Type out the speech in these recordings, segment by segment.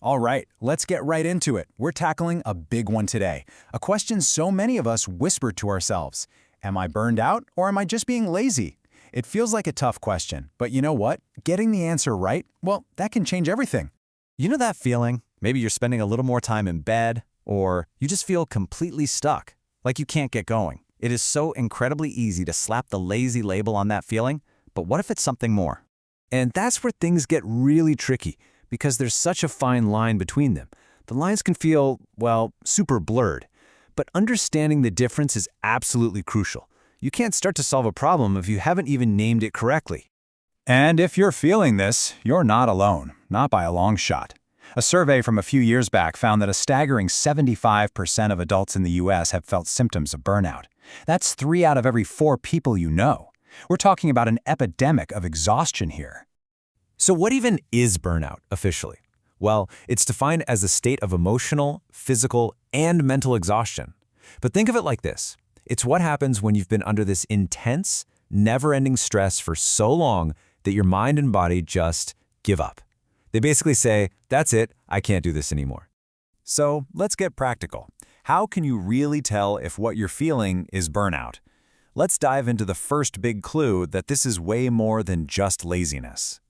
All right, let's get right into it. We're tackling a big one today. A question so many of us whisper to ourselves. Am I burned out or am I just being lazy? It feels like a tough question, but you know what? Getting the answer right, well, that can change everything. You know that feeling? Maybe you're spending a little more time in bed, or you just feel completely stuck, like you can't get going. It is so incredibly easy to slap the lazy label on that feeling, but what if it's something more? And that's where things get really tricky, because there's such a fine line between them. The lines can feel, well, super blurred. But understanding the difference is absolutely crucial. You can't start to solve a problem if you haven't even named it correctly. And if you're feeling this, you're not alone, not by a long shot. A survey from a few years back found that a staggering 75% of adults in the US have felt symptoms of burnout. That's 3 out of every 4 people you know. We're talking about an epidemic of exhaustion here. So what even is burnout officially? Well, it's defined as a state of emotional, physical, and mental exhaustion. But think of it like this. It's what happens when you've been under this intense, never-ending stress for so long that your mind and body just give up. They basically say, that's it, I can't do this anymore. So let's get practical. How can you really tell if what you're feeling is burnout? Let's dive into the first big clue that this is way more than just laziness.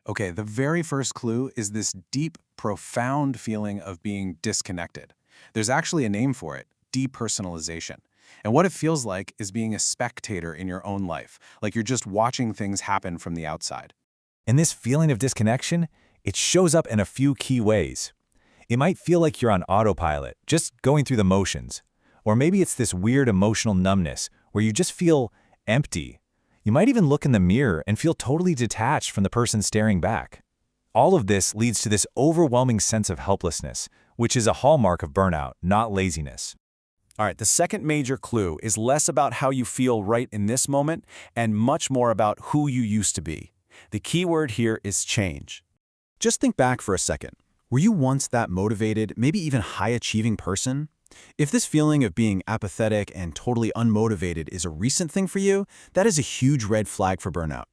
Okay, the very first clue is this deep, profound feeling of being disconnected. There's actually a name for it, depersonalization. And what it feels like is being a spectator in your own life, like you're just watching things happen from the outside. And this feeling of disconnection, it shows up in a few key ways. It might feel like you're on autopilot, just going through the motions. Or maybe it's this weird emotional numbness where you just feel empty. You might even look in the mirror and feel totally detached from the person staring back. All of this leads to this overwhelming sense of helplessness, which is a hallmark of burnout, not laziness. All right, the second major clue is less about how you feel right in this moment and much more about who you used to be. The key word here is change. Just think back for a second. Were you once that motivated, maybe even high-achieving person? If this feeling of being apathetic and totally unmotivated is a recent thing for you, that is a huge red flag for burnout.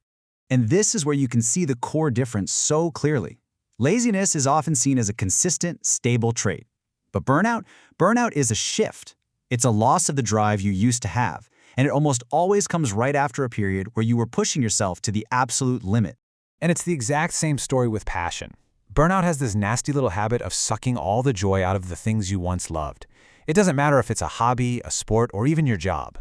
And this is where you can see the core difference so clearly. Laziness is often seen as a consistent, stable trait. But burnout is a shift. It's a loss of the drive you used to have, and it almost always comes right after a period where you were pushing yourself to the absolute limit. And it's the exact same story with passion. Burnout has this nasty little habit of sucking all the joy out of the things you once loved. It doesn't matter if it's a hobby, a sport, or even your job.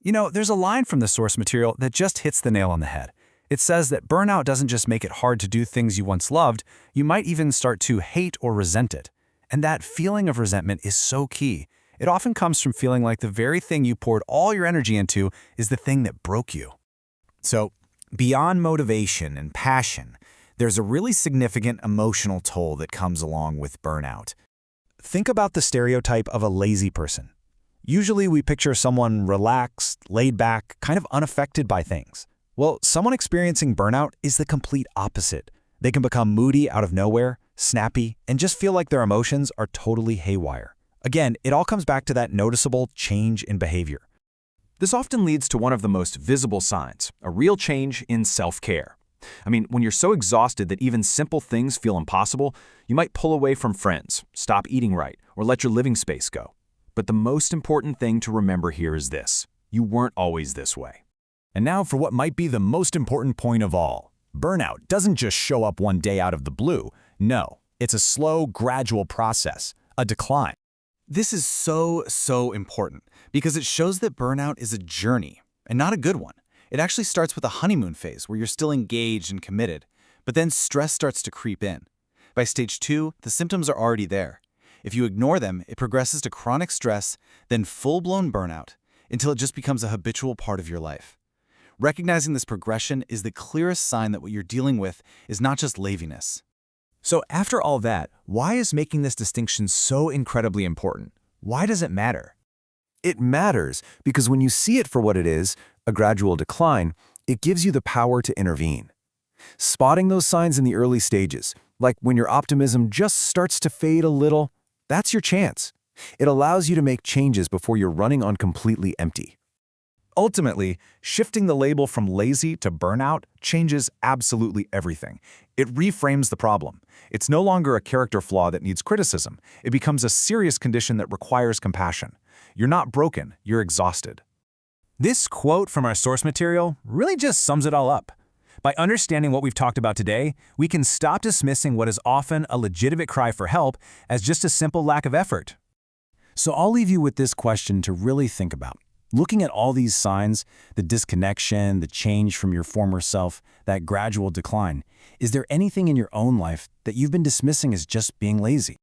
You know, there's a line from the source material that just hits the nail on the head. It says that burnout doesn't just make it hard to do things you once loved, you might even start to hate or resent it. And that feeling of resentment is so key. It often comes from feeling like the very thing you poured all your energy into is the thing that broke you. So, beyond motivation and passion, there's a really significant emotional toll that comes along with burnout. Think about the stereotype of a lazy person. Usually we picture someone relaxed, laid back, kind of unaffected by things. Well, someone experiencing burnout is the complete opposite. They can become moody out of nowhere, snappy, and just feel like their emotions are totally haywire. Again, it all comes back to that noticeable change in behavior. This often leads to one of the most visible signs, a real change in self-care. I mean, when you're so exhausted that even simple things feel impossible, you might pull away from friends, stop eating right, or let your living space go. But the most important thing to remember here is this: you weren't always this way. And now for what might be the most important point of all. Burnout doesn't just show up one day out of the blue. No, it's a slow, gradual process, a decline. This is so important because it shows that burnout is a journey, and not a good one. It actually starts with a honeymoon phase where you're still engaged and committed, but then stress starts to creep in. By stage 2, the symptoms are already there. If you ignore them, it progresses to chronic stress, then full-blown burnout, until it just becomes a habitual part of your life. Recognizing this progression is the clearest sign that what you're dealing with is not just laziness. So after all that, why is making this distinction so incredibly important? Why does it matter? It matters because when you see it for what it is, a gradual decline, it gives you the power to intervene. Spotting those signs in the early stages, like when your optimism just starts to fade a little, that's your chance. It allows you to make changes before you're running on completely empty. Ultimately, shifting the label from lazy to burnout changes absolutely everything. It reframes the problem. It's no longer a character flaw that needs criticism. It becomes a serious condition that requires compassion. You're not broken, you're exhausted. This quote from our source material really just sums it all up. By understanding what we've talked about today, we can stop dismissing what is often a legitimate cry for help as just a simple lack of effort. So I'll leave you with this question to really think about. Looking at all these signs, the disconnection, the change from your former self, that gradual decline, is there anything in your own life that you've been dismissing as just being lazy?